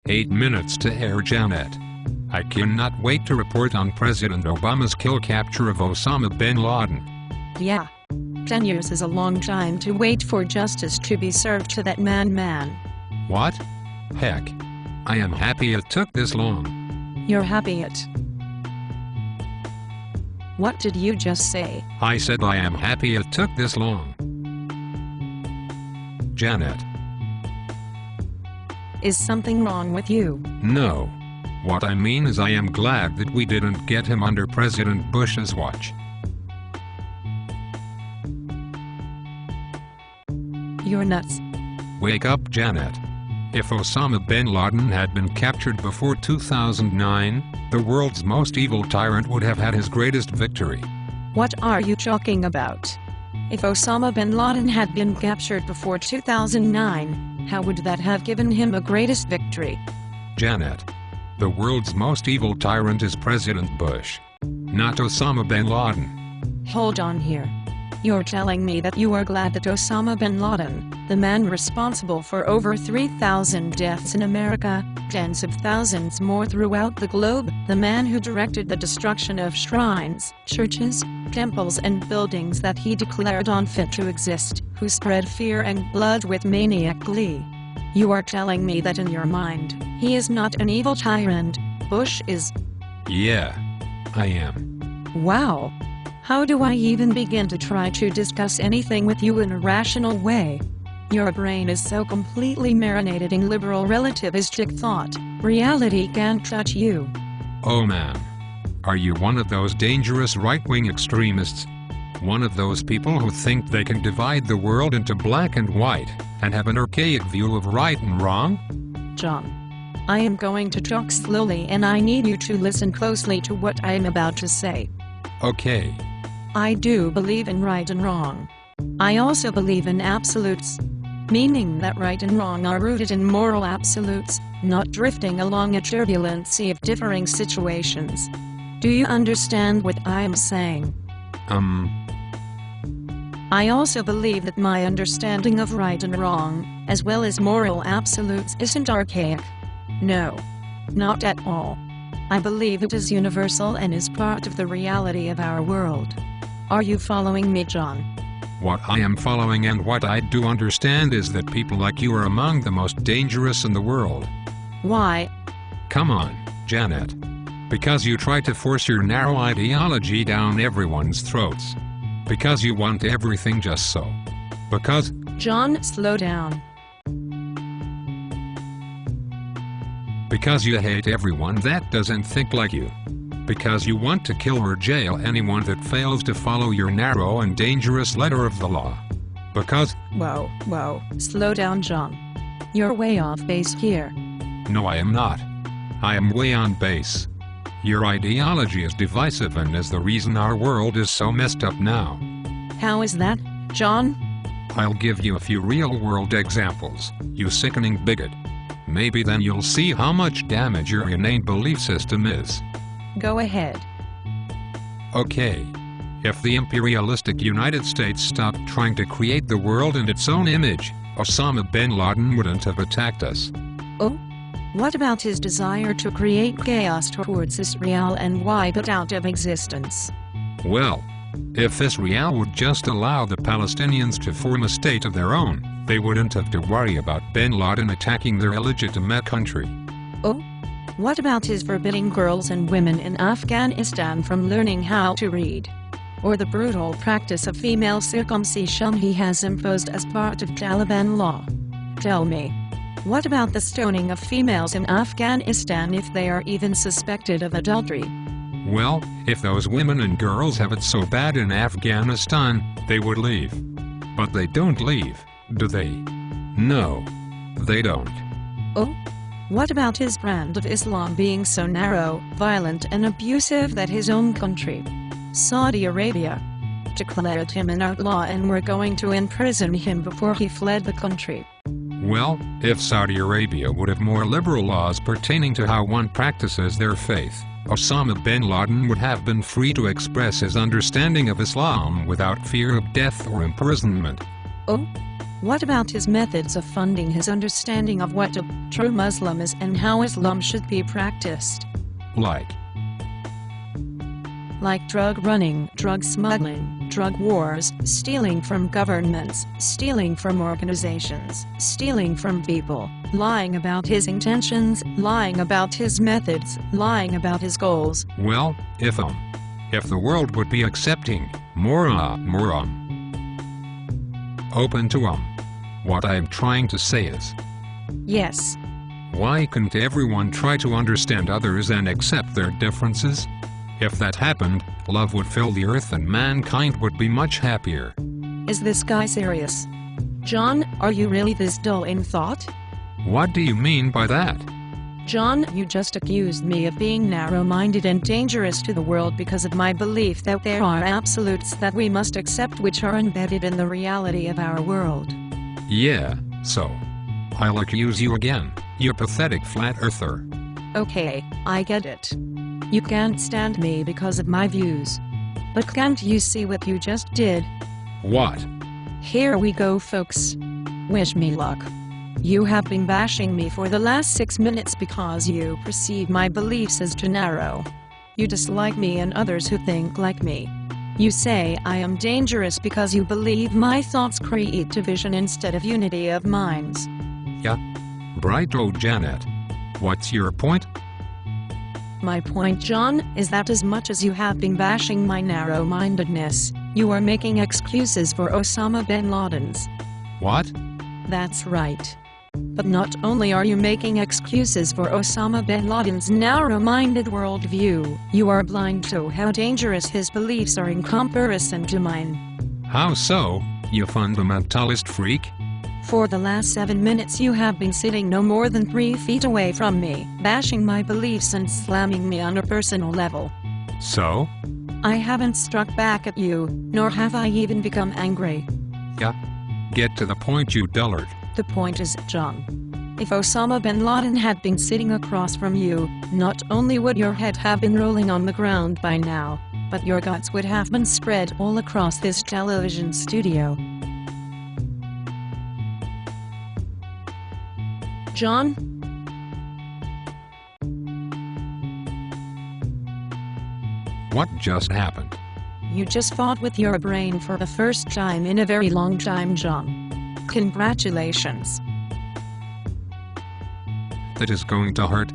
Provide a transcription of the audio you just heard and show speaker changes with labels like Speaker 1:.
Speaker 1: 8 minutes to air, Janet. I cannot wait to report on President Obama's capture of Osama bin Laden.
Speaker 2: Yeah. 10 years is a long time to wait for justice to be served to that man.
Speaker 1: What? Heck. I am happy it took this long.
Speaker 2: You're happy it. What did you just say?
Speaker 1: I said I am happy it took this long. Janet.
Speaker 2: Is something wrong with you?
Speaker 1: No. What I mean is I am glad that we didn't get him under President Bush's watch.
Speaker 2: You're nuts.
Speaker 1: Wake up, Janet. If Osama bin Laden had been captured before 2009, the world's most evil tyrant would have had his greatest victory.
Speaker 2: What are you talking about? If Osama bin Laden had been captured before 2009, how would that have given him a greatest victory?
Speaker 1: Janet. The world's most evil tyrant is President Bush, not Osama bin Laden.
Speaker 2: Hold on here. You're telling me that you are glad that Osama bin Laden, the man responsible for over 3,000 deaths in America, tens of thousands more throughout the globe, the man who directed the destruction of shrines, churches, temples and buildings that he declared unfit to exist, who spread fear and blood with maniac glee. You are telling me that in your mind, he is not an evil tyrant, Bush is?
Speaker 1: Yeah, I am.
Speaker 2: Wow. How do I even begin to try to discuss anything with you in a rational way? Your brain is so completely marinated in liberal relativistic thought, reality can't touch you.
Speaker 1: Oh man. Are you one of those dangerous right-wing extremists? One of those people who think they can divide the world into black and white, and have an archaic view of right and wrong?
Speaker 2: John, I am going to talk slowly and I need you to listen closely to what I am about to say.
Speaker 1: Okay.
Speaker 2: I do believe in right and wrong. I also believe in absolutes, meaning that right and wrong are rooted in moral absolutes, not drifting along a turbulent sea of differing situations. Do you understand what I am saying? I also believe that my understanding of right and wrong, as well as moral absolutes, isn't archaic. No. Not at all. I believe it is universal and is part of the reality of our world. Are you following me, John?
Speaker 1: What I am following and what I do understand is that people like you are among the most dangerous in the world.
Speaker 2: Why?
Speaker 1: Come on, Janet. Because you try to force your narrow ideology down everyone's throats. Because you want everything just so. Because...
Speaker 2: John, slow down.
Speaker 1: Because you hate everyone that doesn't think like you. Because you want to kill or jail anyone that fails to follow your narrow and dangerous letter of the law. Because...
Speaker 2: Whoa, slow down, John. You're way off base here.
Speaker 1: No, I am not. I am way on base. Your ideology is divisive and is the reason our world is so messed up now.
Speaker 2: How is that, John?
Speaker 1: I'll give you a few real-world examples, you sickening bigot. Maybe then you'll see how much damage your inane belief system is.
Speaker 2: Go ahead.
Speaker 1: Okay. If the imperialistic United States stopped trying to create the world in its own image, Osama bin Laden wouldn't have attacked us.
Speaker 2: Oh? What about his desire to create chaos towards Israel and wipe it out of existence?
Speaker 1: Well, if Israel would just allow the Palestinians to form a state of their own, they wouldn't have to worry about bin Laden attacking their illegitimate country.
Speaker 2: Oh? What about his forbidding girls and women in Afghanistan from learning how to read? Or the brutal practice of female circumcision he has imposed as part of Taliban law? Tell me. What about the stoning of females in Afghanistan if they are even suspected of adultery?
Speaker 1: Well, if those women and girls have it so bad in Afghanistan, they would leave. But they don't leave, do they? No, they don't.
Speaker 2: Oh? What about his brand of Islam being so narrow, violent and abusive that his own country, Saudi Arabia, declared him an outlaw and were going to imprison him before he fled the country?
Speaker 1: Well, if Saudi Arabia would have more liberal laws pertaining to how one practices their faith, Osama bin Laden would have been free to express his understanding of Islam without fear of death or imprisonment.
Speaker 2: Oh? What about his methods of funding his understanding of what a true Muslim is and how Islam should be practiced? Like drug running, drug smuggling, drug wars, stealing from governments, stealing from organizations, stealing from people, lying about his intentions, lying about his methods, lying about his goals.
Speaker 1: Well, if the world would be accepting, more open to what I'm trying to say is,
Speaker 2: Yes.
Speaker 1: why couldn't everyone try to understand others and accept their differences? If that happened, love would fill the earth and mankind would be much happier.
Speaker 2: Is this guy serious? John, are you really this dull in thought?
Speaker 1: What do you mean by that?
Speaker 2: John, you just accused me of being narrow-minded and dangerous to the world because of my belief that there are absolutes that we must accept which are embedded in the reality of our world.
Speaker 1: Yeah, so I'll accuse you again, you pathetic flat-earther.
Speaker 2: Okay, I get it. You can't stand me because of my views. But can't you see what you just did?
Speaker 1: What?
Speaker 2: Here we go, folks. Wish me luck. You have been bashing me for the last 6 minutes because you perceive my beliefs as too narrow. You dislike me and others who think like me. You say I am dangerous because you believe my thoughts create division instead of unity of minds.
Speaker 1: Yeah. Bright-o Janet. What's your point?
Speaker 2: My point, John, is that as much as you have been bashing my narrow-mindedness, you are making excuses for Osama bin Laden's.
Speaker 1: What?
Speaker 2: That's right. But not only are you making excuses for Osama bin Laden's narrow-minded worldview, you are blind to how dangerous his beliefs are in comparison to mine.
Speaker 1: How so, you fundamentalist freak?
Speaker 2: For the last 7 minutes you have been sitting no more than 3 feet away from me, bashing my beliefs and slamming me on a personal level.
Speaker 1: So?
Speaker 2: I haven't struck back at you, nor have I even become angry.
Speaker 1: Yeah. Get to the point, you dullard.
Speaker 2: The point is, John, if Osama bin Laden had been sitting across from you, not only would your head have been rolling on the ground by now, but your guts would have been spread all across this television studio. John?
Speaker 1: What just happened?
Speaker 2: You just fought with your brain for the first time in a very long time, John. Congratulations.
Speaker 1: That is going to hurt.